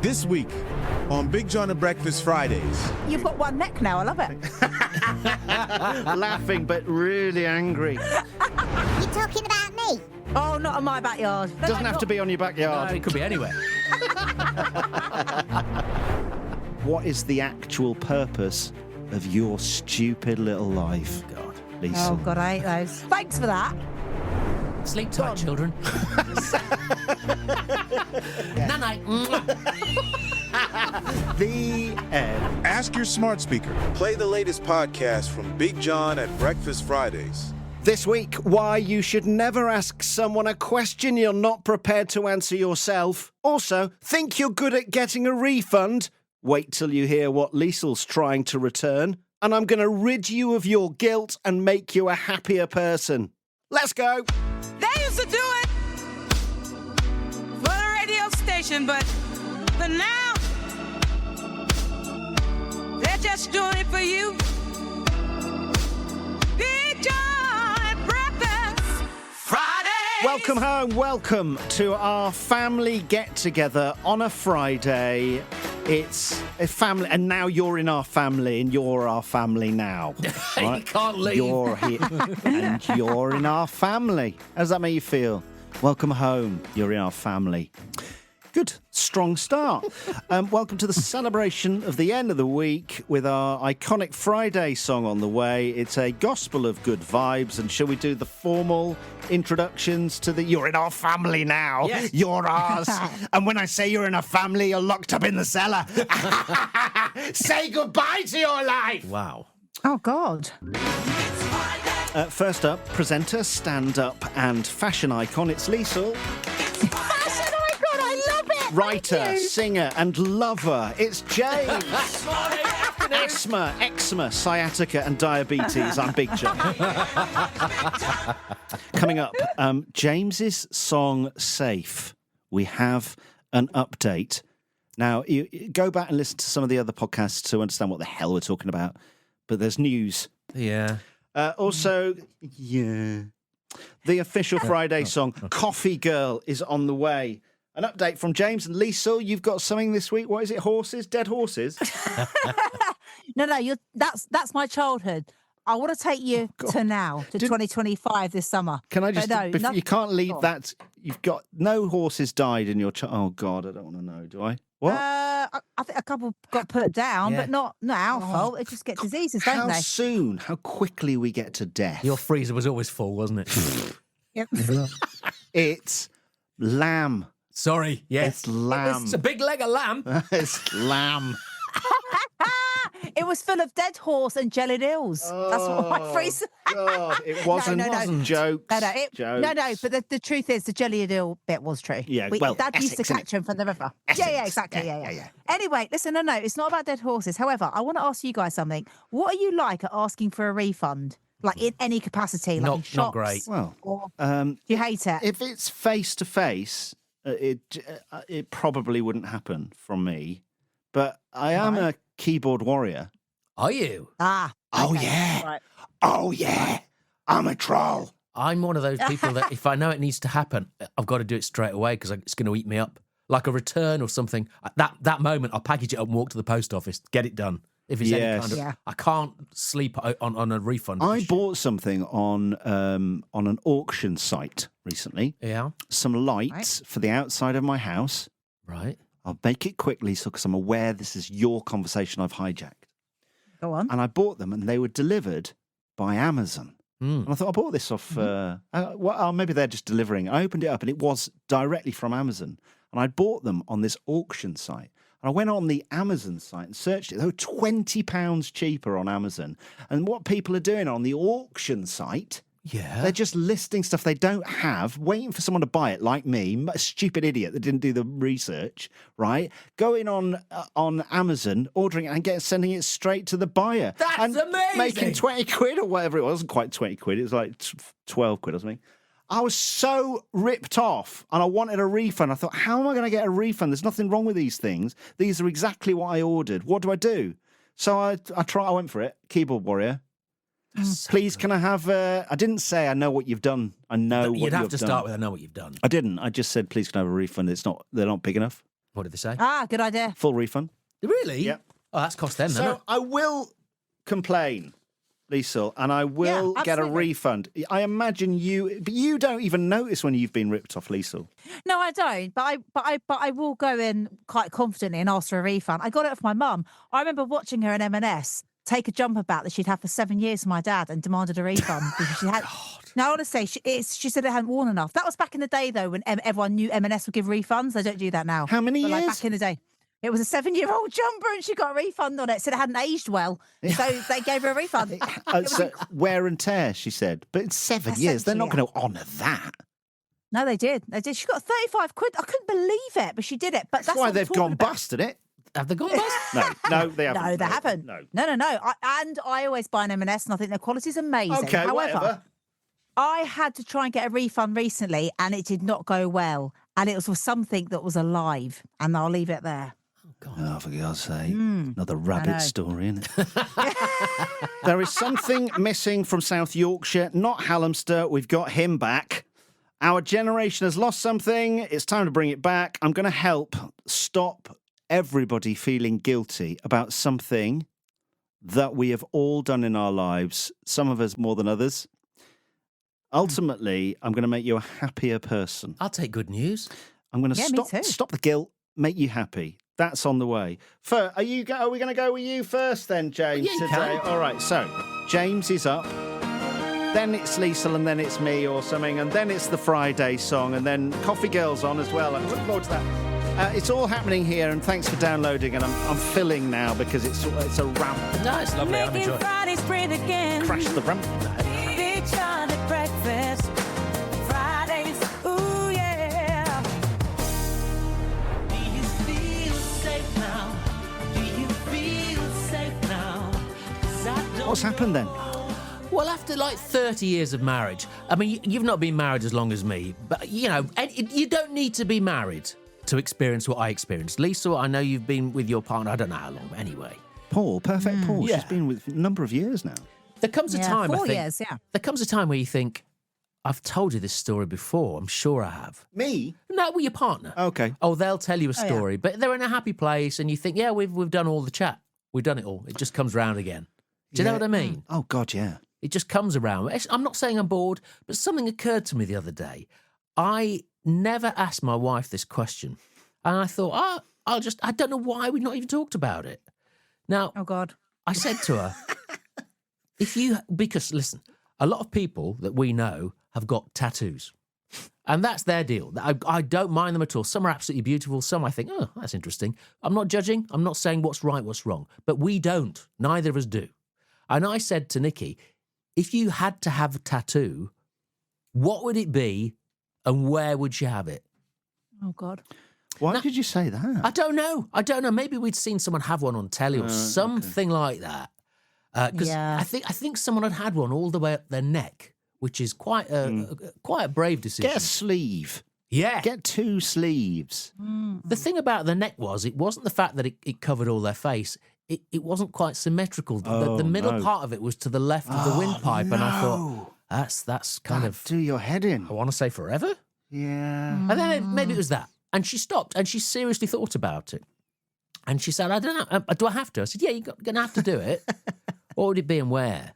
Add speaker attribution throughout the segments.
Speaker 1: This week on Big John and Breakfast Fridays.
Speaker 2: You've got one neck now, I love it.
Speaker 3: Laughing but really angry.
Speaker 4: You talking about me?
Speaker 2: Oh, not on my backyard. No,
Speaker 3: Doesn't have to be on your backyard.
Speaker 5: No, it could be anywhere.
Speaker 3: What is the actual purpose of your stupid little life?
Speaker 5: God.
Speaker 3: Liesl.
Speaker 2: Oh, God, I hate those. Thanks for that.
Speaker 5: Sleep tight, children. Night-night.
Speaker 3: The end.
Speaker 1: Ask your smart speaker. Play the latest podcast from Big John at Breakfast Fridays.
Speaker 3: This week, why you should never ask someone a question you're not prepared to answer yourself. Also, think you're good at getting a refund? Wait till you hear what Liesl's trying to return. And I'm going to rid you of your guilt and make you a happier person. Let's go.
Speaker 6: They used to do it for the radio station, but now they're just doing it for you. Big John Breakfast Friday.
Speaker 3: Welcome home. Welcome to our family get-together on a Friday. It's a family, and now you're in our family, and you're our family now. Right?
Speaker 5: You can't leave.
Speaker 3: You're here, and you're in our family. How does that make you feel? Welcome home. You're in our family. Good, strong start. Welcome to the celebration of the end of the week with our iconic Friday song on the way. It's a gospel of good vibes. And shall we do the formal introductions to the You're in our family now?
Speaker 5: Yes.
Speaker 3: You're ours. And when I say you're in a family, you're locked up in the cellar. Say goodbye to your life.
Speaker 5: Wow.
Speaker 2: Oh, God.
Speaker 3: First up, presenter, stand-up and fashion icon. It's Liesl.
Speaker 2: Fashion icon, I love it.
Speaker 3: Writer,
Speaker 2: Thank you.
Speaker 3: singer and lover. It's James. Eczema, sciatica and diabetes. I'm Big John. Coming up, James's song Safe. We have an update. Now, you go back and listen to some of the other podcasts to understand what the hell we're talking about. But there's news.
Speaker 5: Yeah.
Speaker 3: Also, the official Friday song, Coffee Girl, is on the way. An update from James and Liesl. You've got something this week. What is it? Horses? Dead horses?
Speaker 2: No, that's my childhood. I want to take you to now, to 2025 this summer.
Speaker 3: Can I just...
Speaker 2: But no,
Speaker 3: you can't leave that... You've got... No horses died in your... Oh, God, I don't want to know, do I? What?
Speaker 2: I think a couple got put down,
Speaker 5: Yeah.
Speaker 2: but not our fault. They just get diseases, don't
Speaker 3: How
Speaker 2: they?
Speaker 3: soon, how quickly we get to death.
Speaker 5: Your freezer was always full, wasn't it?
Speaker 2: Yep.
Speaker 3: It's lamb.
Speaker 5: Sorry. Yes.
Speaker 3: It's lamb.
Speaker 5: It's a big leg of lamb.
Speaker 3: It's lamb.
Speaker 2: It was full of dead horse and jellied eels. That's what my freezer.
Speaker 3: God, it wasn't jokes.
Speaker 2: Jokes. No, but the truth is the jellied eel bit was true.
Speaker 3: Yeah,
Speaker 2: Dad used to
Speaker 3: Essex,
Speaker 2: catch them from the river. Yeah, exactly. Yeah. Anyway, listen, no, it's not about dead horses. However, I want to ask you guys something. What are you like at asking for a refund? Like in any capacity? Like in shops?
Speaker 5: Not great.
Speaker 3: Well,
Speaker 2: Or do you hate it?
Speaker 3: if it's face to face, it probably wouldn't happen from me. But I am a keyboard warrior.
Speaker 5: Are you?
Speaker 2: Oh,
Speaker 3: yeah.
Speaker 2: Right.
Speaker 3: Oh, yeah. I'm a troll.
Speaker 5: I'm one of those people that if I know it needs to happen, I've got to do it straight away because it's going to eat me up. Like a return or something. That moment, I'll package it up and walk to the post office, get it done. If it's any kind of,
Speaker 2: Yeah.
Speaker 5: I can't sleep on a refund.
Speaker 3: I bought something on an auction site recently.
Speaker 5: Yeah.
Speaker 3: Some lights for the outside of my house.
Speaker 5: Right.
Speaker 3: I'll make it quickly, so because I'm aware this is your conversation I've hijacked.
Speaker 2: Go on.
Speaker 3: And I bought them, and they were delivered by Amazon. And I thought, I bought this off... maybe they're just delivering. I opened it up, and it was directly from Amazon. And I bought them on this auction site. And I went on the Amazon site and searched it. They were £20 cheaper on Amazon. And what people are doing on the auction site...
Speaker 5: Yeah.
Speaker 3: They're just listing stuff they don't have, waiting for someone to buy it, like me, a stupid idiot that didn't do the research, right? Going on Amazon, ordering it and sending it straight to the buyer.
Speaker 5: That's
Speaker 3: and
Speaker 5: amazing!
Speaker 3: Making 20 quid or whatever it was. It wasn't quite 20 quid. It was like 12 quid or something. I was so ripped off and I wanted a refund. I thought, how am I going to get a refund? There's nothing wrong with these things. These are exactly what I ordered. What do I do? So I went for it. Keyboard warrior. Please, can I have... I didn't say I know what you've done. I know what you've done.
Speaker 5: You'd have to start with I know what you've done.
Speaker 3: I didn't. I just said, please, can I have a refund? They're not big enough.
Speaker 5: What did they say?
Speaker 2: Good idea.
Speaker 3: Full refund.
Speaker 5: Really?
Speaker 3: Yep.
Speaker 5: Oh, that's cost them, doesn't
Speaker 3: So
Speaker 5: it?
Speaker 3: I will complain, Liesl, and I will
Speaker 2: Yeah,
Speaker 3: get a
Speaker 2: absolutely.
Speaker 3: refund. I imagine but you don't even notice when you've been ripped off, Liesl.
Speaker 2: No, I don't. But I will go in quite confidently and ask for a refund. I got it off my mum. I remember watching her in M&S take a jumper back that she'd had for 7 years from my dad and demanded a refund because she had. No, honestly, she said it hadn't worn enough. That was back in the day though, when everyone knew M&S would give refunds. They don't do that now.
Speaker 3: How many
Speaker 2: But,
Speaker 3: years?
Speaker 2: back in the day. It was a 7-year-old jumper and she got a refund on it. Said it hadn't aged well. So they gave her a refund.
Speaker 3: So wear and tear, she said. But it's 7 years. They're not going to honour that.
Speaker 2: No, they did. They did. She got 35 quid. I couldn't believe it, but she did it. But that's
Speaker 3: That's why
Speaker 2: what I'm
Speaker 3: they've
Speaker 2: talking
Speaker 3: gone
Speaker 2: about.
Speaker 3: bust, isn't it?
Speaker 5: Have they gone bust?
Speaker 3: No, they haven't.
Speaker 2: No, they haven't.
Speaker 3: No.
Speaker 2: No. I always buy an M&S and I think their quality's amazing.
Speaker 3: Okay,
Speaker 2: However,
Speaker 3: whatever.
Speaker 2: I had to try and get a refund recently and it did not go well. And it was for something that was alive. And I'll leave it there.
Speaker 3: Oh, for God's sake.
Speaker 2: Hmm.
Speaker 3: Another rabbit story, isn't it? There is something missing from South Yorkshire, not Hamster. We've got him back. Our generation has lost something. It's time to bring it back. I'm going to help stop everybody feeling guilty about something that we have all done in our lives, some of us more than others. Ultimately, I'm going to make you a happier person.
Speaker 5: I'll take good news.
Speaker 3: I'm going to
Speaker 2: Yeah, me too.
Speaker 3: stop the guilt, make you happy. That's on the way. Are we going to go with you first then, James,
Speaker 5: Yeah, you
Speaker 3: today?
Speaker 5: can.
Speaker 3: All right, so James is up. Then it's Liesl, and then it's me or something, and then it's the Friday song, and then Coffee Girl's on as well. I'm looking forward to that. It's all happening here, and thanks for downloading, and I'm filling now because it's a ramp.
Speaker 5: No, it's lovely. I'm
Speaker 6: Making
Speaker 5: enjoying it.
Speaker 6: Fridays breathe again.
Speaker 3: Crash the ramp.
Speaker 6: Big John at breakfast. Fridays, ooh yeah. Do you feel safe now? Do you feel safe now? 'Cause I don't
Speaker 3: What's happened then?
Speaker 5: Well, after like 30 years of marriage, I mean, you've not been married as long as me, but, you know, you don't need to be married to experience what I experienced. Lisa, I know you've been with your partner, I don't know how long, but anyway.
Speaker 3: Paul, perfect Paul.
Speaker 5: Yeah.
Speaker 3: She's been with a number of years now.
Speaker 5: There comes a time,
Speaker 2: 4
Speaker 5: I think.
Speaker 2: years, yeah.
Speaker 5: There comes a time where you think, I've told you this story before, I'm sure I have.
Speaker 3: Me?
Speaker 5: No, with your partner.
Speaker 3: Okay.
Speaker 5: Oh, they'll tell you a
Speaker 2: yeah.
Speaker 5: story, but they're in a happy place, and you think, yeah, we've done all the chat. We've done it all. It just comes round again. Do you know what I mean?
Speaker 3: Oh, God, yeah.
Speaker 5: It just comes around. I'm not saying I'm bored, but something occurred to me the other day. I never asked my wife this question. And I thought, I don't know why we've not even talked about it. Now,
Speaker 2: Oh, God.
Speaker 5: I said to her, because listen, a lot of people that we know have got tattoos. And that's their deal. I don't mind them at all. Some are absolutely beautiful. Some I think, oh, that's interesting. I'm not judging. I'm not saying what's right, what's wrong. But we don't. Neither of us do. And I said to Nikki, if you had to have a tattoo, what would it be and where would you have it?
Speaker 2: Oh, God.
Speaker 3: Why did you say that?
Speaker 5: I don't know. Maybe we'd seen someone have one on telly or something like that. Because
Speaker 2: Yeah.
Speaker 5: I think someone had one all the way up their neck, which is quite a brave decision.
Speaker 3: Get a sleeve.
Speaker 5: Yeah.
Speaker 3: Get 2 sleeves.
Speaker 5: The thing about the neck was, it wasn't the fact that it covered all their face. It wasn't quite symmetrical. The middle
Speaker 3: no.
Speaker 5: part of it was to the left of the windpipe, and I thought that's kind of.
Speaker 3: Do your head in.
Speaker 5: I want to say forever.
Speaker 3: Yeah.
Speaker 5: And then maybe it was that. And she stopped and she seriously thought about it. And she said, I don't know, do I have to? I said, yeah, you're going to have to do it. What would it be and where?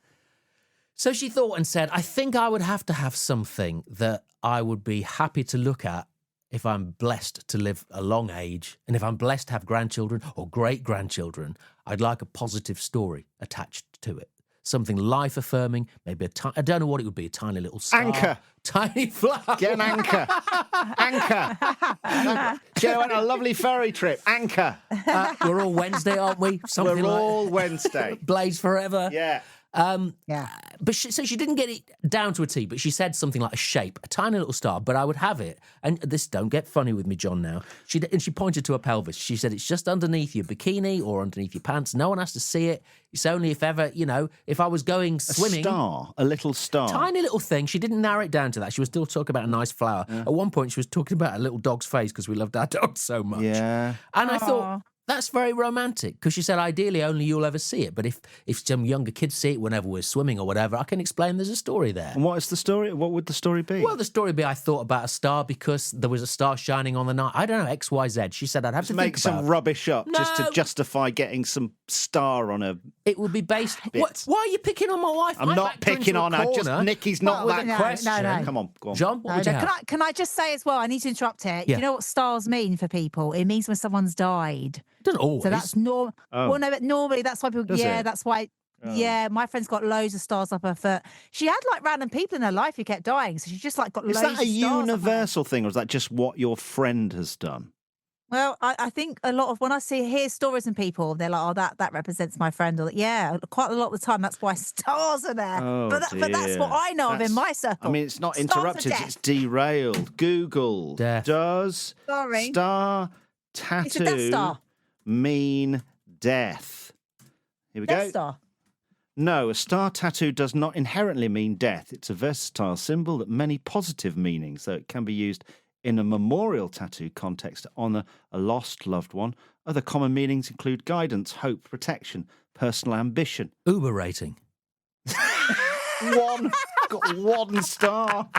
Speaker 5: So she thought and said, I think I would have to have something that I would be happy to look at if I'm blessed to live a long age. And if I'm blessed to have grandchildren or great-grandchildren, I'd like a positive story attached to it. Something life-affirming, maybe I don't know what it would be, a tiny little star.
Speaker 3: Anchor.
Speaker 5: Tiny flower.
Speaker 3: Get an anchor. Anchor. Joe went on a lovely ferry trip. Anchor.
Speaker 5: We're all Wednesday, aren't we? Something
Speaker 3: We're
Speaker 5: like
Speaker 3: all Wednesday.
Speaker 5: Blaze forever.
Speaker 3: Yeah.
Speaker 2: Yeah.
Speaker 5: But so she didn't get it down to a T, but she said something like a shape, a tiny little star, but I would have it. And this, don't get funny with me, John, now. She pointed to her pelvis. She said, it's just underneath your bikini or underneath your pants. No one has to see it. It's only if ever, if I was going swimming.
Speaker 3: A little star.
Speaker 5: Tiny little thing. She didn't narrow it down to that. She was still talking about a nice flower. At one point, she was talking about a little dog's face because we loved our dog so much.
Speaker 3: Yeah.
Speaker 5: And I thought, That's very romantic because she said ideally only you'll ever see it. But if some younger kids see it whenever we're swimming or whatever, I can explain there's a story there.
Speaker 3: And what is the story? What would the story be?
Speaker 5: Well, the story would be I thought about a star because there was a star shining on the night. I don't know, X, Y, Z. She said I'd have to
Speaker 3: make
Speaker 5: think about
Speaker 3: some
Speaker 5: it.
Speaker 3: rubbish up just to
Speaker 5: No.
Speaker 3: justify getting some star on a...
Speaker 5: It would be based...
Speaker 3: Bit.
Speaker 5: Why are you picking on my wife?
Speaker 3: I'm
Speaker 5: I
Speaker 3: not
Speaker 5: backed her
Speaker 3: picking
Speaker 5: into a
Speaker 3: on her. Just
Speaker 5: corner.
Speaker 3: Nicky's not
Speaker 2: Well,
Speaker 3: that
Speaker 2: no,
Speaker 3: question.
Speaker 2: no.
Speaker 3: Come on, go on.
Speaker 5: John, what would you have?
Speaker 2: Can I just say as well, I need to interrupt here.
Speaker 5: Yeah.
Speaker 2: You know what stars mean for people? It means when someone's died.
Speaker 5: Doesn't always.
Speaker 2: So that's normal.
Speaker 3: Oh.
Speaker 2: Well, no, but normally that's why people.
Speaker 3: Does
Speaker 2: yeah,
Speaker 3: it?
Speaker 2: that's why.
Speaker 3: Oh.
Speaker 2: Yeah, my friend's got loads of stars up her foot. She had like random people in her life who kept dying, so she just like got
Speaker 3: Is
Speaker 2: loads.
Speaker 3: that a
Speaker 2: of stars up her-
Speaker 3: universal thing, or is that just what your friend has done?
Speaker 2: Well, I think a lot of when I hear stories in people, they're like, "Oh, that represents my friend." Or yeah, quite a lot of the time, that's why stars are there.
Speaker 3: Oh,
Speaker 2: but that's
Speaker 3: dear.
Speaker 2: what I know of in
Speaker 3: That's-
Speaker 2: my circle.
Speaker 3: I mean, it's not
Speaker 2: Stars are
Speaker 3: interrupted,
Speaker 2: death.
Speaker 3: it's derailed. Google
Speaker 5: Death.
Speaker 3: does
Speaker 2: Sorry.
Speaker 3: star
Speaker 2: It's a Death
Speaker 3: tattoo
Speaker 2: Star.
Speaker 3: mean death? Here we
Speaker 2: Death
Speaker 3: go.
Speaker 2: Star.
Speaker 3: No, a star tattoo does not inherently mean death. It's a versatile symbol that many positive meanings, so it can be used in a memorial tattoo context to honour a lost loved one. Other common meanings include guidance, hope, protection, personal ambition.
Speaker 5: Uber rating.
Speaker 3: Got one star.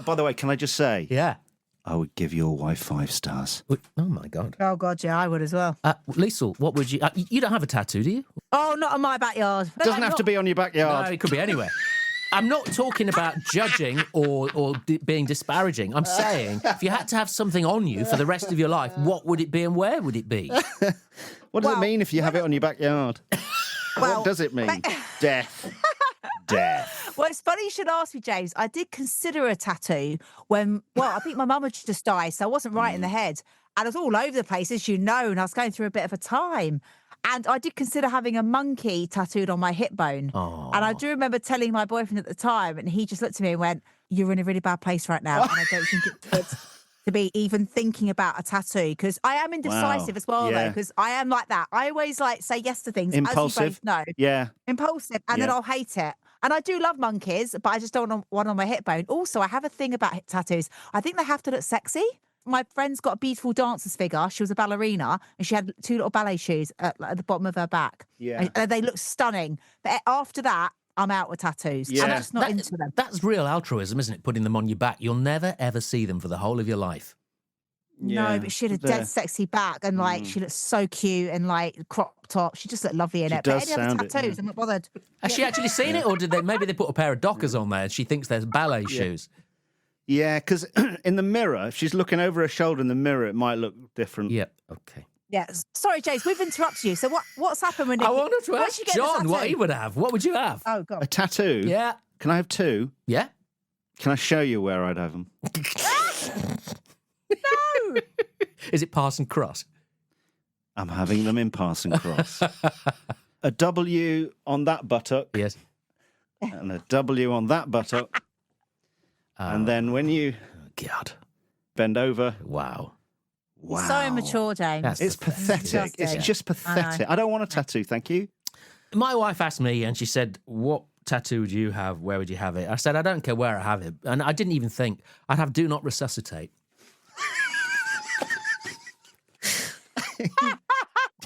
Speaker 3: By the way, can I just say,
Speaker 5: Yeah.
Speaker 3: I would give your wife 5 stars.
Speaker 5: Oh, my God.
Speaker 2: Oh God, yeah, I would as well.
Speaker 5: Liesl, what would you... you don't have a tattoo, do you?
Speaker 2: Oh, not in my backyard.
Speaker 3: Doesn't have to be on your
Speaker 5: No,
Speaker 3: backyard.
Speaker 5: it could be anywhere. I'm not talking about judging or being disparaging. I'm saying if you had to have something on you for the rest of your life, what would it be and where would it be?
Speaker 3: What does it
Speaker 2: Well,
Speaker 3: mean if you have it on your backyard?
Speaker 2: Well,
Speaker 3: What does it mean? Death. Death.
Speaker 2: Well, it's funny you should ask me, James. I did consider a tattoo when, well, I think my mum had just died, so I wasn't right in the head. And I was all over the place, as you know, and I was going through a bit of a time. And I did consider having a monkey tattooed on my hip bone.
Speaker 5: Oh.
Speaker 2: And I do remember telling my boyfriend at the time, and he just looked at me and went, "You're in a really bad place right now. And I don't think it's good to be even thinking about a tattoo." Because I am indecisive
Speaker 3: Wow.
Speaker 2: as well,
Speaker 3: Yeah.
Speaker 2: though, because I am like that. I always like say yes to things, as you
Speaker 3: Impulsive.
Speaker 2: both know.
Speaker 3: Yeah.
Speaker 2: Impulsive, and then
Speaker 3: Yeah.
Speaker 2: I'll hate it. And I do love monkeys, but I just don't want one on my hip bone. Also, I have a thing about hip tattoos. I think they have to look sexy. My friend's got a beautiful dancer's figure. She was a ballerina, and she had 2 little ballet shoes at the bottom of her back.
Speaker 3: Yeah.
Speaker 2: And they look stunning. But after that, I'm out with tattoos.
Speaker 3: Yeah.
Speaker 2: I'm just not into them.
Speaker 5: That's real altruism, isn't it? Putting them on your back. You'll never, ever see them for the whole of your life.
Speaker 3: Yeah.
Speaker 2: No, but she had a
Speaker 3: There.
Speaker 2: dead sexy back, and like she looked so cute, and like crop top. She just looked lovely in
Speaker 3: She
Speaker 2: it.
Speaker 3: does
Speaker 2: But any
Speaker 3: sound
Speaker 2: other
Speaker 3: it,
Speaker 2: tattoos,
Speaker 3: yeah.
Speaker 2: I'm not bothered.
Speaker 5: Has she actually seen it, or did they? Maybe they put a pair of Dockers on there, and she thinks they're ballet shoes.
Speaker 3: Yeah, because in the mirror, if she's looking over her shoulder in the mirror, it might look different.
Speaker 5: Yep. Okay.
Speaker 2: Yes. Sorry, James, we've interrupted you. So what's happened when
Speaker 5: I wanted to
Speaker 2: where'd
Speaker 5: ask
Speaker 2: she get the
Speaker 5: John what
Speaker 2: tattoo?
Speaker 5: he would have. What would you have?
Speaker 2: Oh
Speaker 3: A
Speaker 2: God.
Speaker 3: tattoo?
Speaker 5: Yeah.
Speaker 3: Can I have 2?
Speaker 5: Yeah.
Speaker 3: Can I show you where I'd have them?
Speaker 2: No.
Speaker 5: Is it Parson Cross?
Speaker 3: I'm having them in Parson Cross. A W on that buttock
Speaker 5: Yes.
Speaker 3: and a W on that buttock. And then when you
Speaker 5: God.
Speaker 3: bend over,
Speaker 5: Wow.
Speaker 3: wow.
Speaker 2: So immature, James.
Speaker 5: That's
Speaker 3: It's pathetic. It's
Speaker 2: disgusting.
Speaker 3: just pathetic. I don't want a tattoo, thank you.
Speaker 5: My wife asked me, and she said, "What tattoo would you have? Where would you have it?" I said, "I don't care where I have it," and I didn't even think. I'd have "Do Not Resuscitate."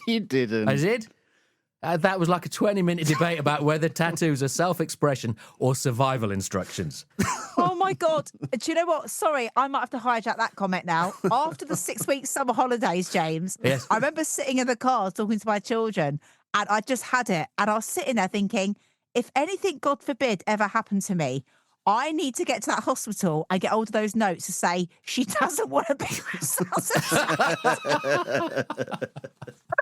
Speaker 3: You didn't.
Speaker 5: I did. That was like a 20-minute debate about whether tattoos are self-expression or survival instructions.
Speaker 2: Oh my God. Do you know what? Sorry, I might have to hijack that comment now. After the 6-week summer holidays, James,
Speaker 5: Yes.
Speaker 2: I remember sitting in the car talking to my children, and I just had it. And I was sitting there thinking, if anything, God forbid, ever happened to me, I need to get to that hospital and get hold of those notes to say she doesn't want to be resuscitated.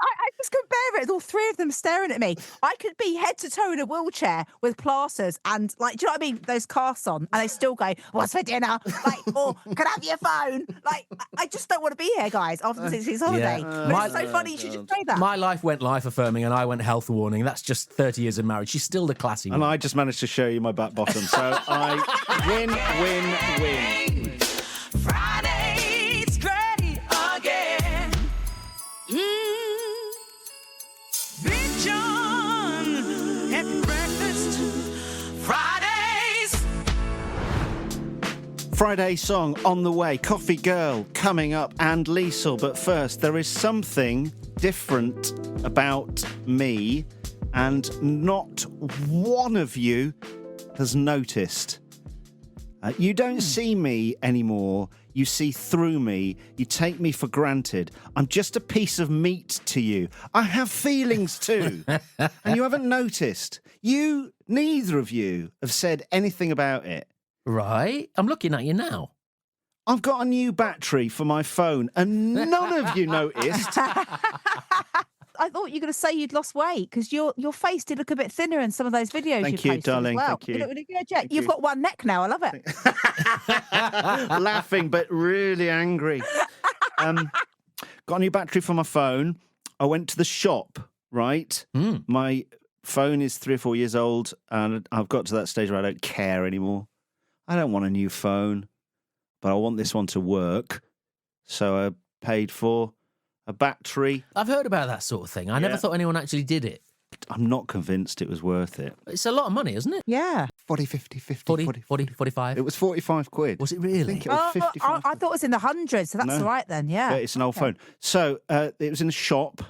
Speaker 2: I just compare it. All 3 of them staring at me. I could be head to toe in a wheelchair with plasters and, like, do you know what I mean? Those casts on, and they still go, "What's for dinner?" Like, or "Can I have your phone?" Like, I just don't want to be here, guys, after the 6 weeks holiday.
Speaker 5: Yeah.
Speaker 2: But it's so funny you should just say that.
Speaker 5: My life went life-affirming, and I went health warning. That's just 30 years of marriage. She's still the classy one.
Speaker 3: And I just managed to show you my back bottom. So I win.
Speaker 6: Friday's great again. Big John, happy breakfast. Fridays.
Speaker 3: Friday song on the way, Coffee Girl coming up, and Liesl. But first, there is something different about me, and not one of you has noticed. You don't see me anymore. You see through me. You take me for granted. I'm just a piece of meat to you. I have feelings too. And you haven't noticed. Neither of you have said anything about it.
Speaker 5: Right? I'm looking at you now.
Speaker 3: I've got a new battery for my phone, and none of you noticed.
Speaker 2: I thought you were going to say you'd lost weight because your face did look a bit thinner in some of those videos
Speaker 3: Thank
Speaker 2: you
Speaker 3: you,
Speaker 2: posted
Speaker 3: darling.
Speaker 2: as well.
Speaker 3: Thank you.
Speaker 2: look really good, yeah.
Speaker 3: Thank
Speaker 2: You've
Speaker 3: you.
Speaker 2: got one neck now. I love it.
Speaker 3: Laughing, but really angry. Got a new battery for my phone. I went to the shop, right? My phone is 3 or 4 years old, and I've got to that stage where I don't care anymore. I don't want a new phone, but I want this one to work. So I paid for a battery.
Speaker 5: I've heard about that sort of thing. I never thought anyone actually did it.
Speaker 3: I'm not convinced it was worth it.
Speaker 5: It's a lot of money, isn't it?
Speaker 2: Yeah.
Speaker 3: 40, 50, 50,
Speaker 5: 40, 45.
Speaker 3: It was 45 quid.
Speaker 5: Was it
Speaker 3: I
Speaker 5: really?
Speaker 3: think it was 55.
Speaker 2: I thought it was in the hundreds, so that's
Speaker 3: No.
Speaker 2: all right then, yeah.
Speaker 3: Yeah, it's an old phone. So it was in a shop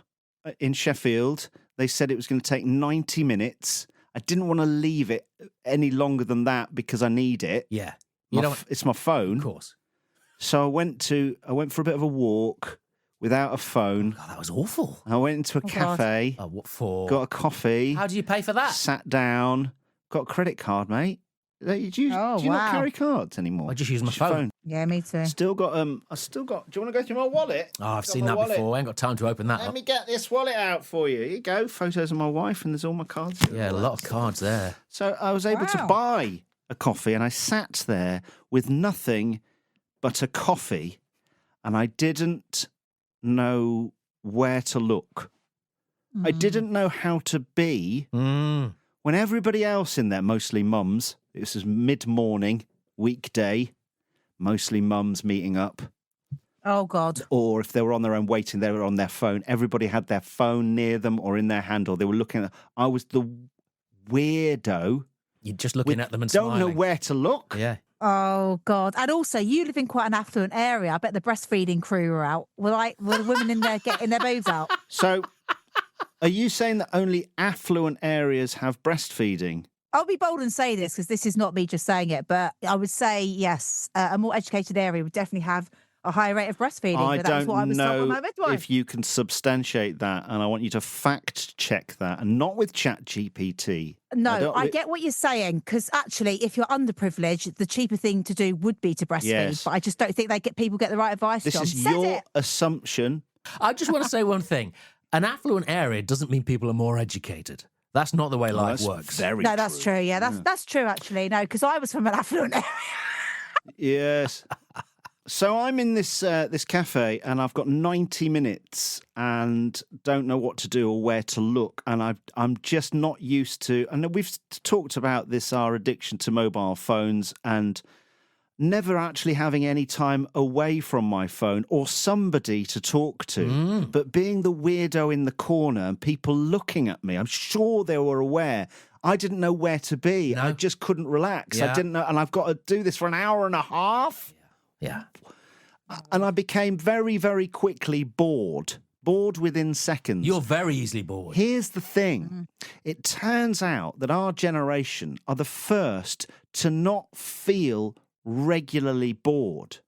Speaker 3: in Sheffield. They said it was going to take 90 minutes. I didn't want to leave it any longer than that because I need it.
Speaker 5: Yeah.
Speaker 3: It's my phone.
Speaker 5: Of course.
Speaker 3: So I went for a bit of a walk without a phone.
Speaker 5: Oh, that was awful.
Speaker 3: I went into a
Speaker 2: God.
Speaker 3: cafe,
Speaker 5: Oh, what for?
Speaker 3: got a coffee,
Speaker 5: How do you pay for that?
Speaker 3: sat down, got a credit card, mate. Do you not
Speaker 2: wow.
Speaker 3: carry cards anymore?
Speaker 5: I just use my
Speaker 3: Just your
Speaker 5: phone.
Speaker 2: Yeah, me too.
Speaker 3: Still got do you want to go through my wallet?
Speaker 5: Oh, I've
Speaker 3: Got
Speaker 5: seen
Speaker 3: my
Speaker 5: that
Speaker 3: wallet.
Speaker 5: before. I ain't got time to open that
Speaker 3: Let
Speaker 5: up.
Speaker 3: me get this wallet out for you. Here you go. Photos of my wife, and there's all my cards.
Speaker 5: Yeah, a lot of cards there.
Speaker 3: So I was able to
Speaker 2: Wow.
Speaker 3: buy a coffee, and I sat there with nothing but a coffee, and I didn't know where to look. I didn't know how to be when everybody else in there, mostly mums, this is mid-morning, weekday, mostly mums meeting up.
Speaker 2: Oh, God.
Speaker 3: Or if they were on their own waiting, they were on their phone. Everybody had their phone near them or in their hand, or they were looking at. I was the weirdo.
Speaker 5: You're just looking at them and
Speaker 3: Don't know
Speaker 5: smiling.
Speaker 3: where to look.
Speaker 5: Yeah.
Speaker 2: Oh, God. And also, you live in quite an affluent area. I bet the breastfeeding crew were out. Were the women in there getting their boobs out?
Speaker 3: So, are you saying that only affluent areas have breastfeeding?
Speaker 2: I'll be bold and say this because this is not me just saying it, but I would say, yes, a more educated area would definitely have a higher rate of breastfeeding.
Speaker 3: I
Speaker 2: but that's what I
Speaker 3: don't
Speaker 2: was told by
Speaker 3: know
Speaker 2: my midwife.
Speaker 3: if you can substantiate that, and I want you to fact check that, and not with ChatGPT.
Speaker 2: No, I get what you're saying because actually, if you're underprivileged, the cheaper thing to do would be to breastfeed.
Speaker 3: Yes.
Speaker 2: But I just don't think people get the right advice.
Speaker 3: This
Speaker 2: John.
Speaker 3: is
Speaker 2: Said
Speaker 3: your
Speaker 2: it.
Speaker 3: assumption.
Speaker 5: I just want to say one thing. An affluent area doesn't mean people are more educated. That's not the way life
Speaker 3: That's
Speaker 5: works.
Speaker 3: Very
Speaker 2: No, that's true. Yeah, that's true. Actually, no, because I was from an affluent area.
Speaker 3: Yes. So I'm in this cafe, and I've got 90 minutes and don't know what to do or where to look, and I'm just not used to. And we've talked about this, our addiction to mobile phones, and never actually having any time away from my phone or somebody to talk to, but being the weirdo in the corner and people looking at me. I'm sure they were aware. I didn't know where to be.
Speaker 5: No.
Speaker 3: I just couldn't relax.
Speaker 5: Yeah.
Speaker 3: I didn't know, and I've got to do this for an hour and a half.
Speaker 5: Yeah.
Speaker 3: And I became very, very quickly bored within seconds.
Speaker 5: You're very easily bored.
Speaker 3: Here's the thing. It turns out that our generation are the first to not feel regularly bored.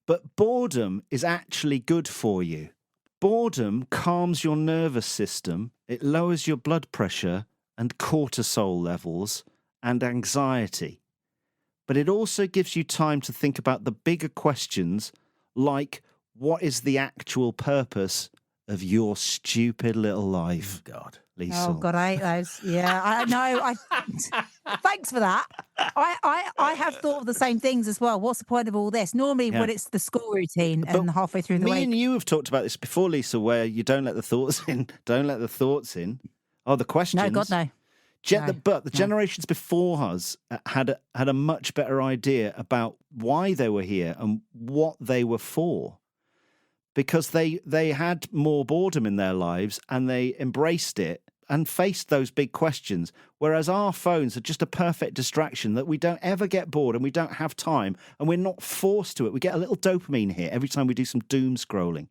Speaker 3: But boredom is actually good for you. Boredom calms your nervous system. It lowers your blood pressure and cortisol levels and anxiety. But it also gives you time to think about the bigger questions, like what is the actual purpose of your stupid little life?
Speaker 5: God.
Speaker 3: Liesl.
Speaker 2: Oh God, I hate those. Yeah, I know. Thanks for that. I have thought of the same things as well. What's the point of all this? Normally, when it's the school routine and halfway through the
Speaker 3: Me
Speaker 2: week.
Speaker 3: and you have talked about this before, Liesl, where you don't let the thoughts in. Don't let the thoughts in. Oh, the questions.
Speaker 2: No, God, no.
Speaker 3: But the generations before us had a much better idea about why they were here and what they were for, because they had more boredom in their lives and they embraced it. and faced those big questions, whereas our phones are just a perfect distraction that we don't ever get bored and we don't have time and we're not forced to it. We get a little dopamine hit every time we do some doom scrolling,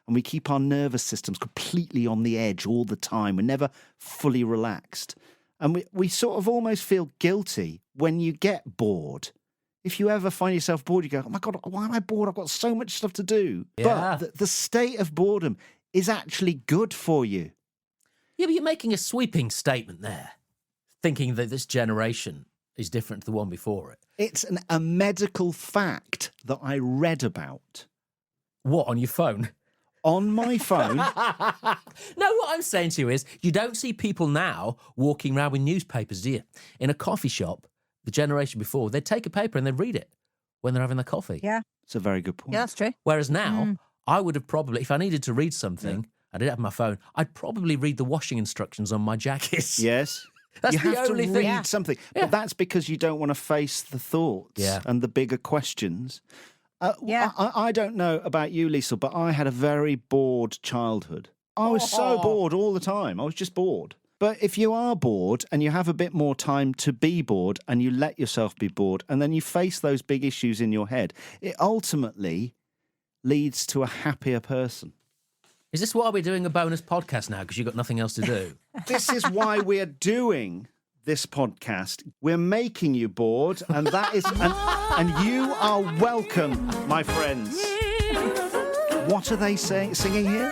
Speaker 3: and we keep our nervous systems completely on the edge all the time. We're never fully relaxed. And we sort of almost feel guilty when you get bored. If you ever find yourself bored, you go, oh my God, why am I bored? I've got so much stuff to do.
Speaker 5: Yeah.
Speaker 3: But the state of boredom is actually good for you.
Speaker 5: Yeah, but you're making a sweeping statement there, thinking that this generation is different to the one before it.
Speaker 3: It's a medical fact that I read about.
Speaker 5: What, on your phone?
Speaker 3: On my phone.
Speaker 5: No, what I'm saying to you is you don't see people now walking around with newspapers, do you? In a coffee shop, the generation before, they'd take a paper and they'd read it when they're having their coffee.
Speaker 2: Yeah.
Speaker 3: It's a very good point.
Speaker 2: Yeah, that's true.
Speaker 5: Whereas now, I would have probably, if I needed to read something, I didn't have my phone, I'd probably read the washing instructions on my jackets.
Speaker 3: Yes.
Speaker 5: That's
Speaker 3: you
Speaker 5: the
Speaker 3: have to
Speaker 5: only
Speaker 3: read
Speaker 5: thing. Yeah.
Speaker 3: something.
Speaker 5: Yeah.
Speaker 3: But that's because you don't want to face the thoughts and the bigger questions. I don't know about you, Liesl, but I had a very bored childhood. I was so bored all the time. I was just bored. But if you are bored and you have a bit more time to be bored and you let yourself be bored and then you face those big issues in your head, it ultimately leads to a happier person.
Speaker 5: Is this why we're doing a bonus podcast now? Because you've got nothing else to do?
Speaker 3: This is why we're doing this podcast. We're making you bored, and that is, and you are welcome, my friends. What are they singing here?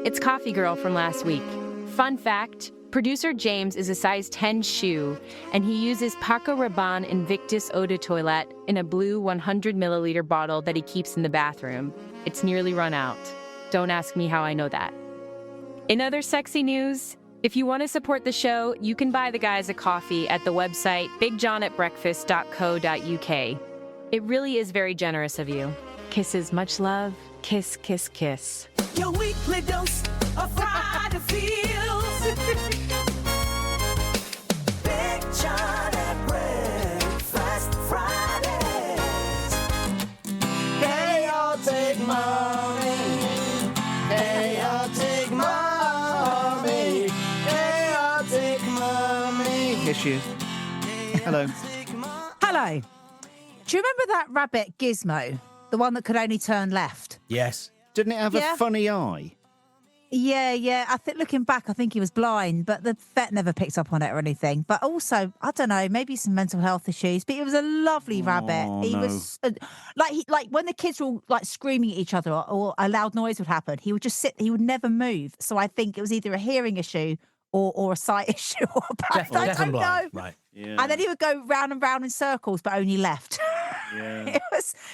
Speaker 7: It's Coffee Girl from last week. Fun fact, producer James is a size 10 shoe, and he uses Paco Rabanne Invictus Eau de Toilette in a blue 100 milliliter bottle that he keeps in the bathroom. It's nearly run out. Don't ask me how I know that. In other sexy news, if you want to support the show, you can buy the guys a coffee at the website bigjohnatbreakfast.co.uk. It really is very generous of you. Kisses, much love. Kiss, kiss, kiss.
Speaker 6: Your weekly dose of Friday feels. Big John at Breakfast Fridays.
Speaker 3: Hey, I'll take mommy. Hey, I'll take mommy. Hey, I'll take mommy. Here she is. Hello.
Speaker 2: Hello. Do you remember that rabbit Gizmo? The one that could only turn left?
Speaker 5: Yes.
Speaker 3: Didn't it have a funny eye?
Speaker 2: Yeah. I think looking back, I think he was blind, but the vet never picked up on it or anything. But also, I don't know, maybe some mental health issues. But he was a lovely rabbit. He was like when the kids were all like screaming at each other or a loud noise would happen, he would just sit. He would never move. So I think it was either a hearing issue or a sight issue. Or
Speaker 5: Deaf and blind. Right.
Speaker 3: Yeah.
Speaker 2: And then he would go round and round in circles, but only left.
Speaker 3: Yeah.
Speaker 2: It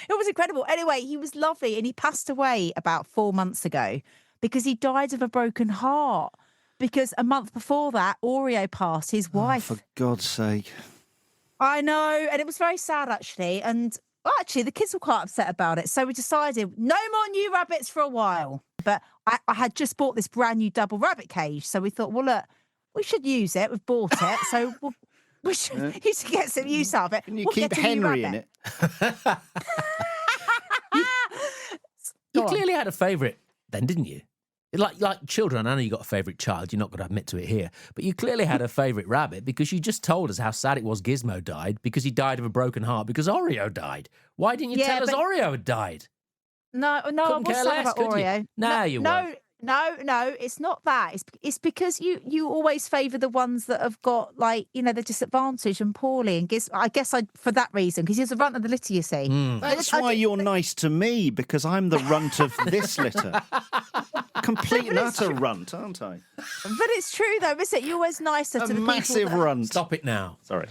Speaker 2: was incredible. Anyway, he was lovely, and he passed away about 4 months ago because he died of a broken heart. Because a month before that, Oreo passed, his wife.
Speaker 3: For God's sake.
Speaker 2: I know, and it was very sad actually. And actually, the kids were quite upset about it. So we decided no more new rabbits for a while. But I had just bought this brand new double rabbit cage, so we thought, well, look, we should use it. We've bought it, so we should get some use out of it.
Speaker 3: Can you keep Henry in it?
Speaker 5: You clearly had a favourite then, didn't you? Like children, I know you got a favourite child. You're not going to admit to it here. But you clearly had a favourite rabbit because you just told us how sad it was Gizmo died because he died of a broken heart because Oreo died. Why didn't you tell us Oreo had died?
Speaker 2: No, I was sad about Oreo.
Speaker 5: No, you weren't.
Speaker 2: No, it's not that. It's because you always favour the ones that have got the disadvantage and poorly. And I guess for that reason, because he's the runt of the litter, you see.
Speaker 3: That's why you're nice to me, because I'm the runt of this litter. Complete and utter runt, aren't I?
Speaker 2: But it's true though, isn't it? You're always nicer to the people.
Speaker 3: Massive runt.
Speaker 5: Stop it now.
Speaker 3: Sorry.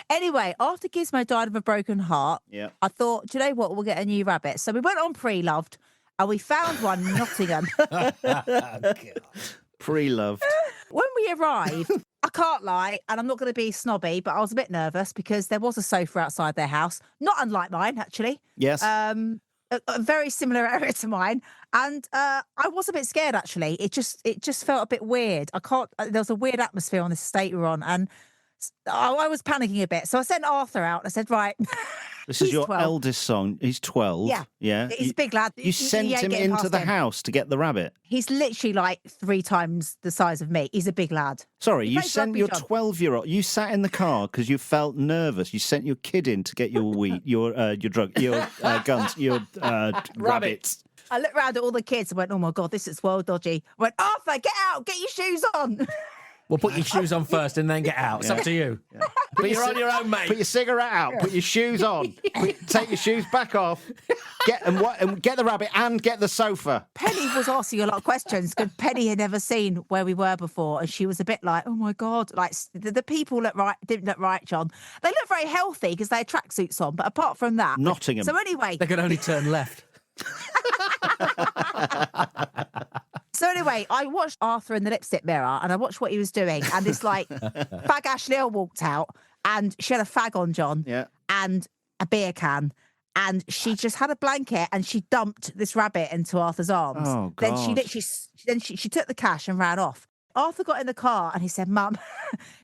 Speaker 2: Anyway, after Gizmo died of a broken heart, I thought, do you know what? We'll get a new rabbit. So we went on Pre-Loved. And we found one in Nottingham.
Speaker 3: Pre-loved.
Speaker 2: When we arrived, I can't lie, and I'm not going to be snobby, but I was a bit nervous because there was a sofa outside their house, not unlike mine, actually.
Speaker 3: Yes.
Speaker 2: A very similar area to mine, and I was a bit scared actually. It just felt a bit weird. There was a weird atmosphere on the estate we were on, and I was panicking a bit. So I sent Arthur out. I said, right.
Speaker 3: This is
Speaker 2: he's
Speaker 3: your
Speaker 2: 12.
Speaker 3: eldest son. He's 12.
Speaker 2: Yeah.
Speaker 3: Yeah.
Speaker 2: He's a big lad.
Speaker 3: You sent
Speaker 2: ain't
Speaker 3: him
Speaker 2: getting
Speaker 3: into
Speaker 2: past
Speaker 3: the
Speaker 2: him.
Speaker 3: house to get the rabbit.
Speaker 2: He's literally like 3 times the size of me. He's a big lad.
Speaker 3: Sorry,
Speaker 2: He
Speaker 3: you
Speaker 2: plays
Speaker 3: sent
Speaker 2: rugby,
Speaker 3: your
Speaker 2: John.
Speaker 3: 12-year-old. You sat in the car because you felt nervous. You sent your kid in to get your guns, your rabbits.
Speaker 2: I looked around at all the kids and went, oh my God, this is well dodgy. I went, Arthur, get out, get your shoes on.
Speaker 5: Well, put your shoes on first and then get out. It's up to you. Yeah. But you're on your own, mate.
Speaker 3: Put your cigarette out. Put your shoes on. Take your shoes back off. Get the rabbit and get the sofa.
Speaker 2: Penny was asking a lot of questions because Penny had never seen where we were before, and she was a bit like, "Oh my God!" Like the people didn't look right, John. They look very healthy because they had tracksuits on, but apart from that,
Speaker 3: Nottingham.
Speaker 2: So anyway,
Speaker 5: They could only turn left.
Speaker 2: So anyway, I watched Arthur in the lipstick mirror and I watched what he was doing. And this like fag Ashley walked out and she had a fag on, John, and a beer can. And she just had a blanket and she dumped this rabbit into Arthur's arms.
Speaker 3: Oh,
Speaker 2: Then she
Speaker 3: God.
Speaker 2: literally, she took the cash and ran off. Arthur got in the car and he said, Mum,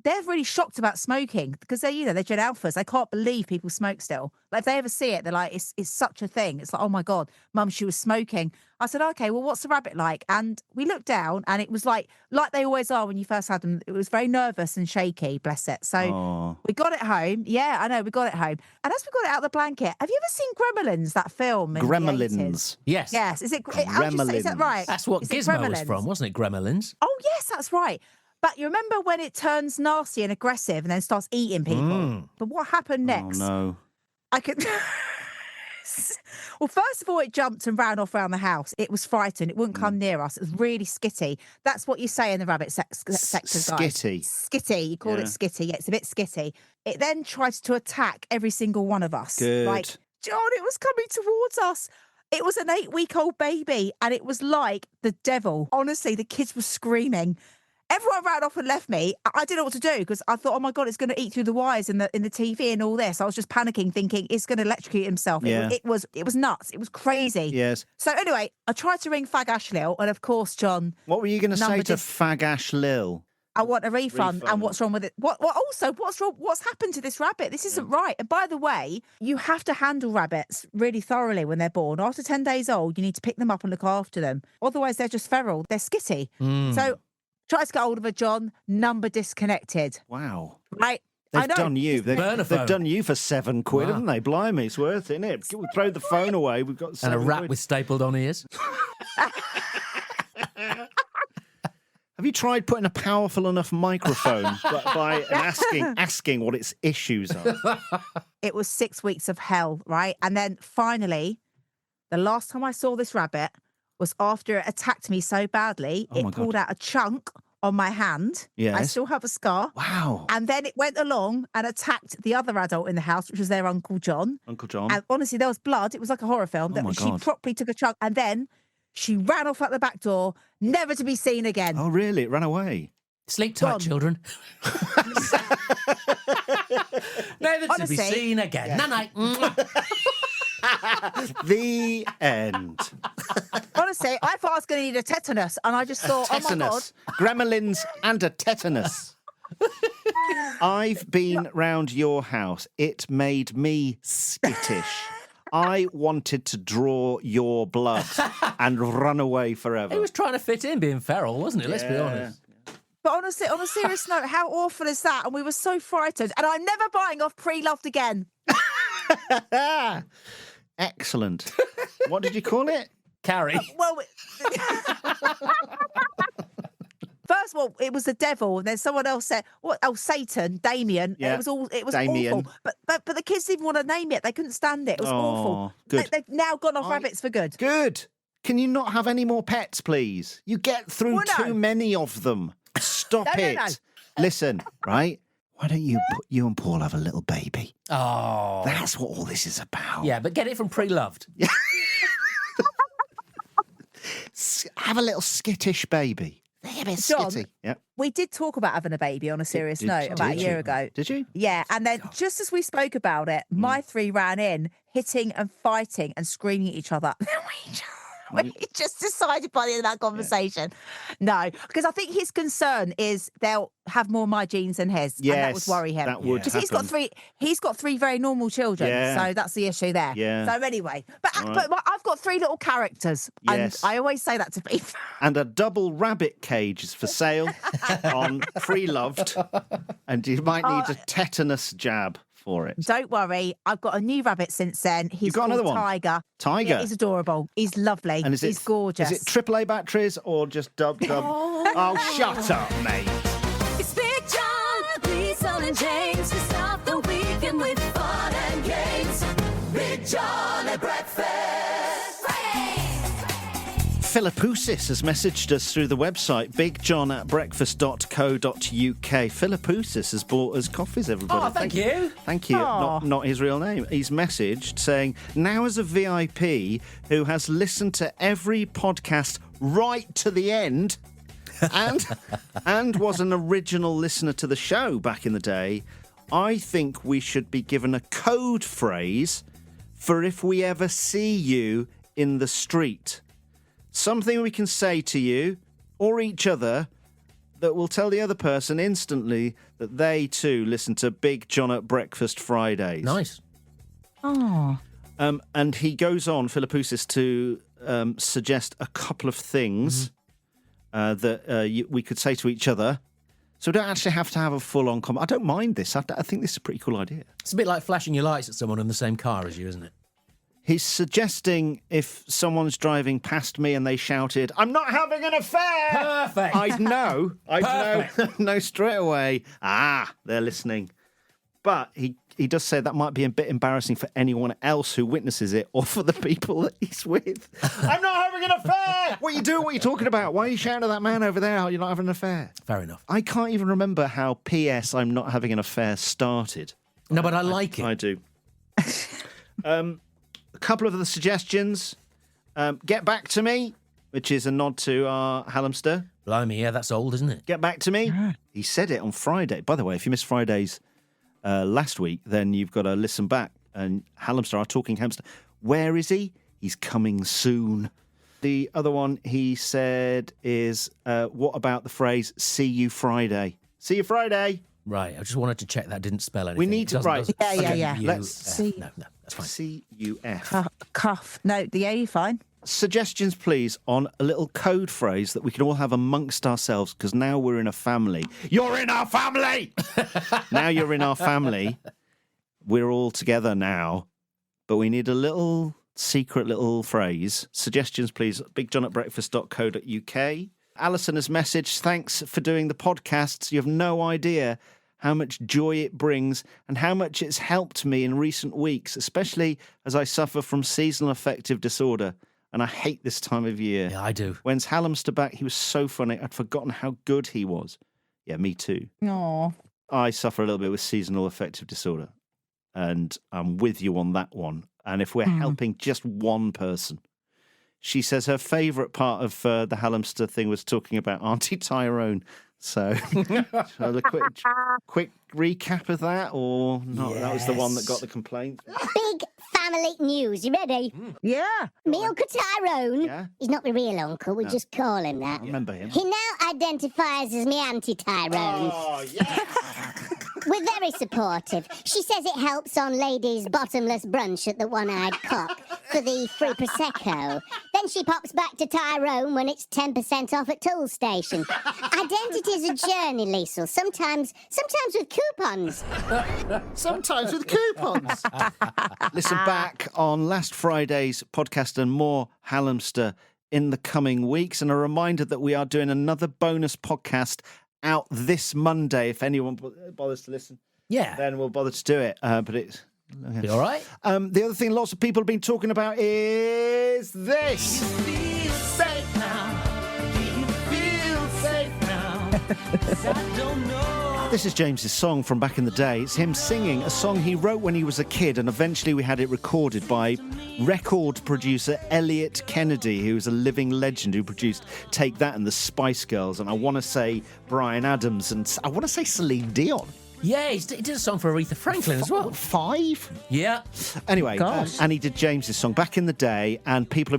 Speaker 2: they're really shocked about smoking because they're Gen Alphas. They can't believe people smoke still. Like if they ever see it, they're like, it's such a thing. It's like, oh my God, Mum, she was smoking. I said, okay, well, what's the rabbit like? And we looked down and it was like they always are when you first had them. It was very nervous and shaky, bless it. So we got it home. Yeah, I know, we got it home. And as we got it out of the blanket, have you ever seen Gremlins, that film? In the 80s?
Speaker 3: Gremlins.
Speaker 5: Yes.
Speaker 2: Yes. Is it? How do you say, is that right?
Speaker 5: That's what
Speaker 2: Is it
Speaker 5: Gizmo was
Speaker 2: Gremlins?
Speaker 5: from, wasn't it? Gremlins.
Speaker 2: Oh, yes, that's right. But you remember when it turns nasty and aggressive and then starts eating people? But what happened next?
Speaker 3: Oh, no.
Speaker 2: I could. Well, first of all, it jumped and ran off around the house. It was frightened. It wouldn't come near us. It was really skitty. That's what you say in the rabbit sector, guys.
Speaker 3: Skitty.
Speaker 2: Skitty. You call it skitty. Yeah, it's a bit skitty. It then tries to attack every single one of us.
Speaker 3: Good.
Speaker 2: Like, John, it was coming towards us. It was an 8-week-old baby, and it was like the devil. Honestly, the kids were screaming. Everyone ran off and left me. I didn't know what to do because I thought, oh my God, it's going to eat through the wires in the TV and all this. I was just panicking, thinking it's going to electrocute himself.
Speaker 3: Yeah.
Speaker 2: It was nuts. It was crazy.
Speaker 3: Yes.
Speaker 2: So anyway, I tried to ring Fag Ashley, and of course, John,
Speaker 3: What were you going to say
Speaker 2: Number
Speaker 3: to
Speaker 2: dis-
Speaker 3: Fag Ash Lil?
Speaker 2: I want a refund.
Speaker 3: Refund.
Speaker 2: And what's wrong with it? What's wrong? What's happened to this rabbit? This isn't right. And by the way, you have to handle rabbits really thoroughly when they're born. After 10 days old, you need to pick them up and look after them. Otherwise, they're just feral. They're skitty. So try to get hold of her, John. Number disconnected.
Speaker 3: Wow.
Speaker 2: Right. I
Speaker 3: They've
Speaker 2: know.
Speaker 3: done you.
Speaker 5: Burner
Speaker 3: They've
Speaker 5: phone.
Speaker 3: done you for £7,
Speaker 5: Wow.
Speaker 3: haven't they? Blimey, it's worth it, isn't it? We'll throw the phone away. We've got
Speaker 5: And a
Speaker 3: £7.
Speaker 5: rat with stapled on ears.
Speaker 3: Have you tried putting a powerful enough microphone by asking what its issues are?
Speaker 2: It was 6 weeks of hell, right? And then finally, the last time I saw this rabbit was after it attacked me so badly,
Speaker 3: Oh my
Speaker 2: it pulled
Speaker 3: God.
Speaker 2: out a chunk on my hand. I
Speaker 3: Yes.
Speaker 2: still have a scar.
Speaker 3: Wow.
Speaker 2: And then it went along and attacked the other adult in the house, which was their Uncle John.
Speaker 3: Uncle John.
Speaker 2: And honestly, there was blood. It was like a horror film.
Speaker 3: Oh my
Speaker 2: She
Speaker 3: God.
Speaker 2: properly took a chunk. And then she ran off out the back door, never to be seen again.
Speaker 3: Oh, really? It ran away?
Speaker 5: Sleep tight,
Speaker 2: Gone.
Speaker 5: children. Never to
Speaker 2: Honestly,
Speaker 5: be seen again. Night.
Speaker 3: The end.
Speaker 2: Honestly, I thought I was going to need a tetanus. And I just thought, oh my God.
Speaker 3: Tetanus. Gremlins and a tetanus. I've been round your house. It made me skittish. I wanted to draw your blood and run away forever.
Speaker 5: He was trying to fit in being feral, wasn't he? Let's be honest.
Speaker 2: But honestly, on a serious note, how awful is that? And we were so frightened. And I'm never buying off Pre-Loved again.
Speaker 3: Excellent. What did you call it?
Speaker 5: Carrie.
Speaker 2: Well, first of all, it was the devil, and then someone else said, "What? Oh, Satan, Damien."
Speaker 3: Yeah,
Speaker 2: It was
Speaker 3: Damien.
Speaker 2: awful. But the kids didn't want to name it. They couldn't stand it. It was
Speaker 3: Oh,
Speaker 2: awful.
Speaker 3: good.
Speaker 2: They've now gone off rabbits for good.
Speaker 3: Good. Can you not have any more pets, please? You get through
Speaker 2: Well, no.
Speaker 3: too many of them. Stop
Speaker 2: No,
Speaker 3: it.
Speaker 2: no.
Speaker 3: Listen, right? Why don't you and Paul have a little baby?
Speaker 5: Oh.
Speaker 3: That's what all this is about.
Speaker 5: Yeah, but get it from Pre-Loved.
Speaker 3: Have a little skittish baby. They're a bit
Speaker 2: John,
Speaker 3: skitty. Yeah.
Speaker 2: We did talk about having a baby on a serious note about a year ago.
Speaker 3: Did you?
Speaker 2: Yeah, and then just as we spoke about it, my three ran in, hitting and fighting and screaming at each other. We just decided by the end of that conversation, no, because I think his concern is they'll have more of my genes than his, and that would worry him.
Speaker 3: That would
Speaker 2: because he's got three very normal children, so that's the issue there.
Speaker 3: Yeah.
Speaker 2: So anyway, but I've got three little characters, and I always say that to people.
Speaker 3: And a double rabbit cage is for sale on Free-Loved, and you might need a tetanus jab for it.
Speaker 2: Don't worry, I've got a new rabbit since then. He's
Speaker 3: got another one?
Speaker 2: Tiger.
Speaker 3: Tiger?
Speaker 2: Yeah, he's adorable. He's lovely.
Speaker 3: And
Speaker 2: he's gorgeous.
Speaker 3: Is it AAA batteries or just dub? Oh, shut up, mate.
Speaker 8: It's Big John, Liesl and James. We start the weekend with fun and games. Big John at breakfast.
Speaker 3: Philippoussis has messaged us through the website bigjohn@breakfast.co.uk. Philippoussis has bought us coffees, everybody.
Speaker 5: Oh, thank you.
Speaker 3: Thank you. Not his real name. He's messaged saying, now as a VIP who has listened to every podcast right to the end and was an original listener to the show back in the day, I think we should be given a code phrase for if we ever see you in the street. Something we can say to you or each other that will tell the other person instantly that they too listen to Big John at Breakfast Fridays.
Speaker 5: Nice.
Speaker 2: Oh.
Speaker 3: And he goes on, Philippoussis, to suggest a couple of things that we could say to each other. So we don't actually have to have a full-on comment. I don't mind this. I think this is a pretty cool idea.
Speaker 5: It's a bit like flashing your lights at someone in the same car as you, isn't it?
Speaker 3: He's suggesting if someone's driving past me and they shouted, "I'm not having an affair!"
Speaker 5: Perfect.
Speaker 3: I'd know straight away. They're listening. But he does say that might be a bit embarrassing for anyone else who witnesses it or for the people that he's with. I'm not having an affair! What are you doing? What are you talking about? Why are you shouting at that man over there? You're not having an affair.
Speaker 5: Fair enough.
Speaker 3: I can't even remember how P.S. I'm not having an affair started.
Speaker 5: No, but I like it.
Speaker 3: I do. A couple of the suggestions. Get back to me, which is a nod to our Hallamster.
Speaker 5: Blimey, yeah, that's old, isn't it?
Speaker 3: Get back to me. He said it on Friday. By the way, if you missed Friday's last week, then you've got to listen back. And Hallamster, our talking hamster, where is he? He's coming soon. The other one he said is, what about the phrase, see you Friday? See you Friday.
Speaker 5: Right, I just wanted to check that didn't spell anything.
Speaker 3: We need to, right.
Speaker 2: Yeah.
Speaker 3: Let's
Speaker 2: see.
Speaker 5: No, that's fine.
Speaker 3: C-U-F.
Speaker 2: Cuff. No, the A, fine.
Speaker 3: Suggestions, please, on a little code phrase that we can all have amongst ourselves, because now we're in a family. You're in our family! Now you're in our family. We're all together now, but we need a little secret little phrase. Suggestions, please, bigjohn@breakfast.co.uk. Alison has messaged, thanks for doing the podcasts. You have no idea how much joy it brings and how much it's helped me in recent weeks, especially as I suffer from seasonal affective disorder. And I hate this time of year.
Speaker 5: Yeah, I do.
Speaker 3: When's Hallamster back? He was so funny. I'd forgotten how good he was. Yeah, me too.
Speaker 2: Aw.
Speaker 3: I suffer a little bit with seasonal affective disorder. And I'm with you on that one. And if we're helping just one person, she says her favourite part of the Hallamster thing was talking about Auntie Tyrone. So, a quick recap of that, or not? Yes. That was the one that got the complaint.
Speaker 4: Big family news. You ready?
Speaker 2: Yeah.
Speaker 4: Me Uncle Tyrone.
Speaker 3: Yeah?
Speaker 4: He's not my real uncle. We just call him that.
Speaker 3: I remember him.
Speaker 4: He now identifies as me Auntie Tyrone.
Speaker 3: Oh, yeah.
Speaker 4: We're very supportive. She says it helps on ladies' bottomless brunch at the One-Eyed Cock for the free Prosecco. Then she pops back to Tyrone when it's 10% off at Tool Station. Identity's a journey, Liesl. Sometimes with coupons.
Speaker 3: Sometimes with coupons. Listen back on last Friday's podcast and more Hallamster in the coming weeks. And a reminder that we are doing another bonus podcast out this Monday. If anyone bothers to listen, then we'll bother to do it. But it's
Speaker 5: be all right.
Speaker 3: The other thing lots of people have been talking about is this.
Speaker 8: Do you feel safe now? Do you feel safe now? 'Cause I don't know.
Speaker 3: This is James's song from back in the day. It's him singing a song he wrote when he was a kid, and eventually we had it recorded by record producer Elliot Kennedy, who is a living legend who produced Take That and the Spice Girls, and I want to say Bryan Adams, and I want to say Celine Dion.
Speaker 5: Yeah, he did a song for Aretha Franklin as well.
Speaker 3: 5?
Speaker 5: Yeah.
Speaker 3: Anyway, and he did James's song back in the day, and people have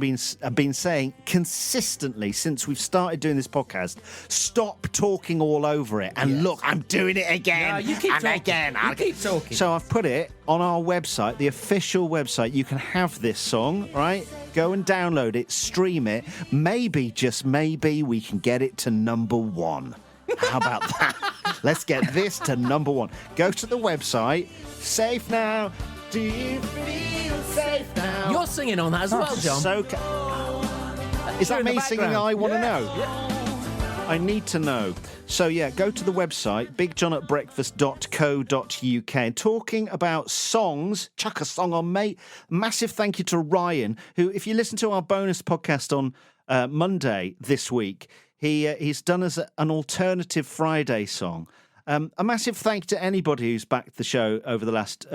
Speaker 3: been saying consistently since we've started doing this podcast, stop talking all over it. And look, I'm doing it again.
Speaker 5: No, you keep
Speaker 3: and
Speaker 5: talking.
Speaker 3: again.
Speaker 5: You keep talking.
Speaker 3: So I've put it on our website, the official website. You can have this song, right? Go and download it, stream it. Maybe, just maybe, we can get it to number 1. How about that? Let's get this to number 1. Go to the website. Safe now. Do you feel safe now?
Speaker 5: You're singing on that as well, John.
Speaker 3: Is that
Speaker 5: in the
Speaker 3: me singing
Speaker 5: background.
Speaker 3: I Want to Know?
Speaker 5: Yeah.
Speaker 3: I need to know. So, yeah, go to the website, bigjohnatbreakfast.co.uk. And talking about songs, chuck a song on, mate. Massive thank you to Ryan, who, if you listen to our bonus podcast on Monday this week, he's done as an alternative Friday song. A massive thank you to anybody who's backed the show over the last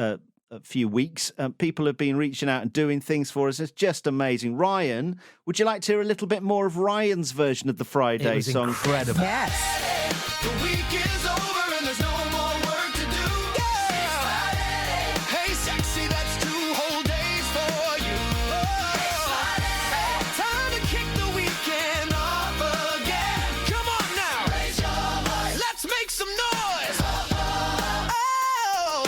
Speaker 3: few weeks. People have been reaching out and doing things for us. It's just amazing. Ryan, would you like to hear a little bit more of Ryan's version of the Friday
Speaker 5: It was
Speaker 3: song?
Speaker 5: incredible.
Speaker 2: Yes.
Speaker 9: The week is over and there's no more work to do. Yeah. Hey, sexy, that's 2 whole days for you. Time to kick the weekend off again. Come on now. Raise your voice. Let's make some noise. Oh,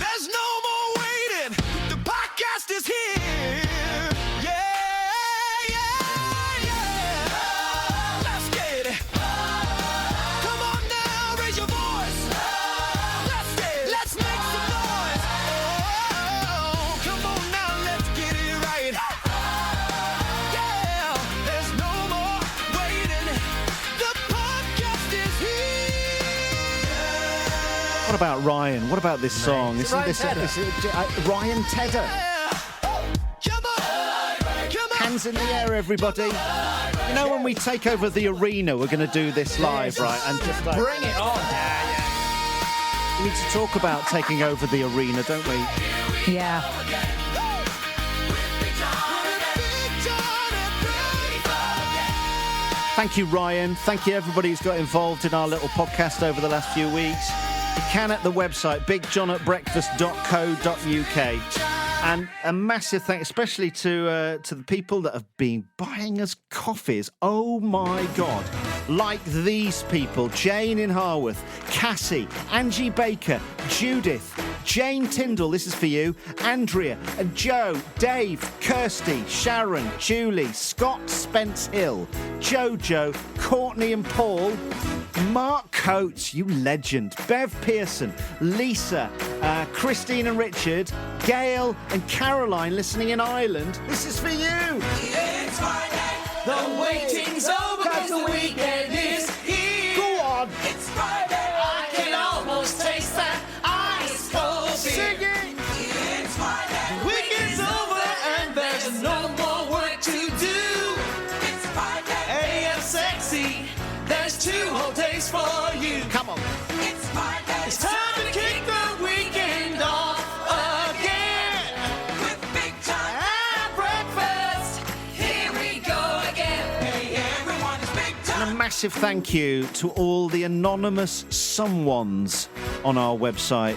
Speaker 9: there's no more waiting. The podcast is here. Yeah, yeah, yeah. Let's get it. Come on now, raise your voice. Let's make some noise. Oh, come on now, let's get it right. Yeah, there's no more waiting. The podcast is here.
Speaker 3: What about Ryan? What about this song?
Speaker 5: It's Ryan Tedder.
Speaker 3: Ryan Tedder?
Speaker 9: Come on, come on.
Speaker 3: Hands in the air, everybody. You know, when we take over the arena, we're going to do this live, right? And just like,
Speaker 5: Bring it on.
Speaker 3: we need to talk about taking over the arena, don't we?
Speaker 2: Yeah.
Speaker 3: Thank you, Ryan. Thank you, everybody who's got involved in our little podcast over the last few weeks. You can at the website, bigjohnatbreakfast.co.uk. And a massive thank, especially to the people that have been buying us coffees. Oh, my God. Like these people, Jane in Harworth, Cassie, Angie Baker, Judith, Jane Tyndall, this is for you, Andrea, Joe, Dave, Kirsty, Sharon, Julie, Scott Spence Hill, Jojo, Courtney and Paul, Mark Coates, you legend, Bev Pearson, Lisa, Christine and Richard, Gail and Caroline listening in Ireland. This is for you.
Speaker 9: It's Friday. The waiting's over 'cause the weekend is here.
Speaker 3: Go on.
Speaker 9: It's Friday. I can almost taste that ice cold beer.
Speaker 3: Sing it.
Speaker 9: It's Friday. The weekend's over and there's no more work to do. It's Friday. AM sexy. There's 2 whole days for you.
Speaker 3: Come on.
Speaker 9: It's Friday. It's time to kick the weekend off again. With Big John at breakfast. Here we go again. Hey, everyone, it's Big John.
Speaker 3: And a massive thank you to all the anonymous someones on our website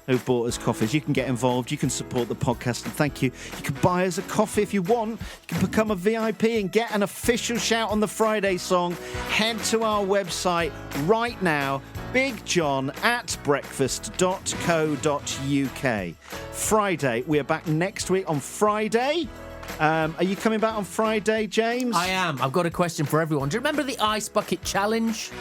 Speaker 3: who've bought us coffees. You can get involved, you can support the podcast, and thank you. You can buy us a coffee if you want. You can become a VIP and get an official shout on the Friday song. Head to our website right now, bigjohn@breakfast.co.uk. Friday, we are back next week on Friday. Are you coming back on Friday, James?
Speaker 5: I am. I've got a question for everyone. Do you remember the Ice Bucket Challenge?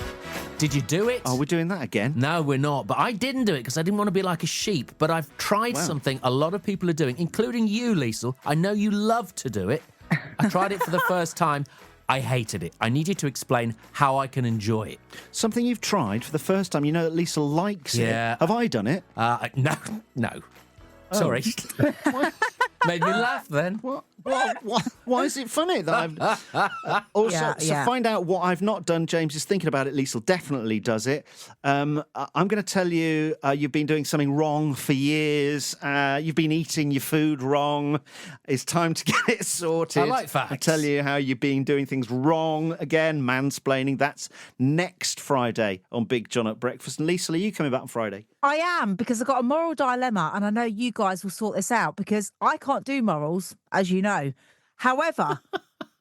Speaker 5: Did you do it?
Speaker 3: Oh, we're doing that again?
Speaker 5: No, we're not. But I didn't do it because I didn't want to be like a sheep. But I've tried something a lot of people are doing, including you, Liesl. I know you love to do it. I tried it for the first time. I hated it. I need you to explain how I can enjoy it.
Speaker 3: Something you've tried for the first time. You know that Liesl likes it. Have I done it?
Speaker 5: No. Sorry. Made me laugh then.
Speaker 3: What? Why is it funny that I've also to find out what I've not done? James is thinking about it. Liesl definitely does it. I'm going to tell you you've been doing something wrong for years. You've been eating your food wrong. It's time to get it sorted.
Speaker 5: I like facts.
Speaker 3: I'll tell you how you've been doing things wrong again. Mansplaining. That's next Friday on Big John at Breakfast. And Liesl, are you coming back on Friday?
Speaker 2: I am, because I've got a moral dilemma, and I know you guys will sort this out because I can't do morals, as you know. However,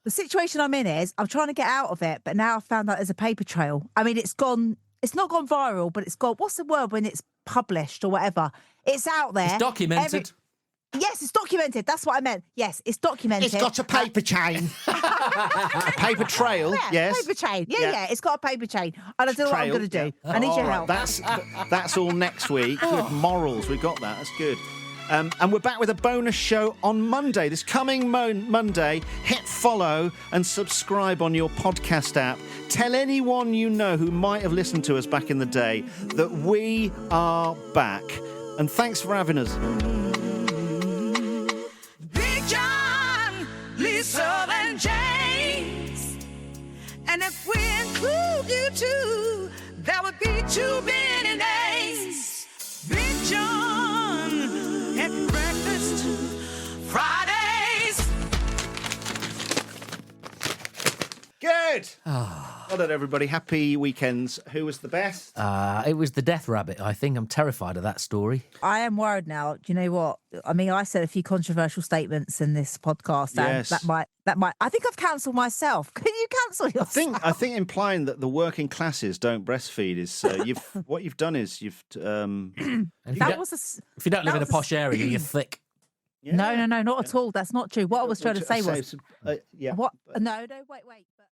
Speaker 2: the situation I'm in is I'm trying to get out of it, but now I've found out there's a paper trail. I mean, it's not gone viral, but it's gone, what's the word when it's published or whatever? It's out there.
Speaker 5: It's documented.
Speaker 2: Yes, it's documented. That's what I meant. Yes, it's documented.
Speaker 3: It's got a paper chain. A paper trail,
Speaker 2: Yeah,
Speaker 3: yes.
Speaker 2: paper chain. Yeah, it's got a paper chain. And I don't know what I'm going to do. I need your help.
Speaker 3: That's all next week. Good morals. We've got that. That's good. And we're back with a bonus show on Monday. This coming Monday, hit follow and subscribe on your podcast app. Tell anyone you know who might have listened to us back in the day that we are back. And thanks for having us.
Speaker 6: Big John, Liesl and James. And if we include you too, that would be too many names. Big John at breakfast Fridays.
Speaker 3: Good. Well done, everybody. Happy weekends. Who was the best?
Speaker 5: It was the death rabbit, I think. I'm terrified of that story.
Speaker 2: I am worried now. Do you know what? I mean, I said a few controversial statements in this podcast, and
Speaker 3: Yes.
Speaker 2: that might. I think I've cancelled myself. Can you cancel yourself?
Speaker 3: I think implying that the working classes don't breastfeed is what you've done is you've
Speaker 5: And if,
Speaker 2: That
Speaker 5: you don't,
Speaker 2: was a.
Speaker 5: if you don't live
Speaker 2: that
Speaker 5: in a
Speaker 2: was
Speaker 5: posh area, you're thick.
Speaker 2: No, not at all. That's not true. What I was trying to say was.
Speaker 3: yeah.
Speaker 2: What? No, wait. But,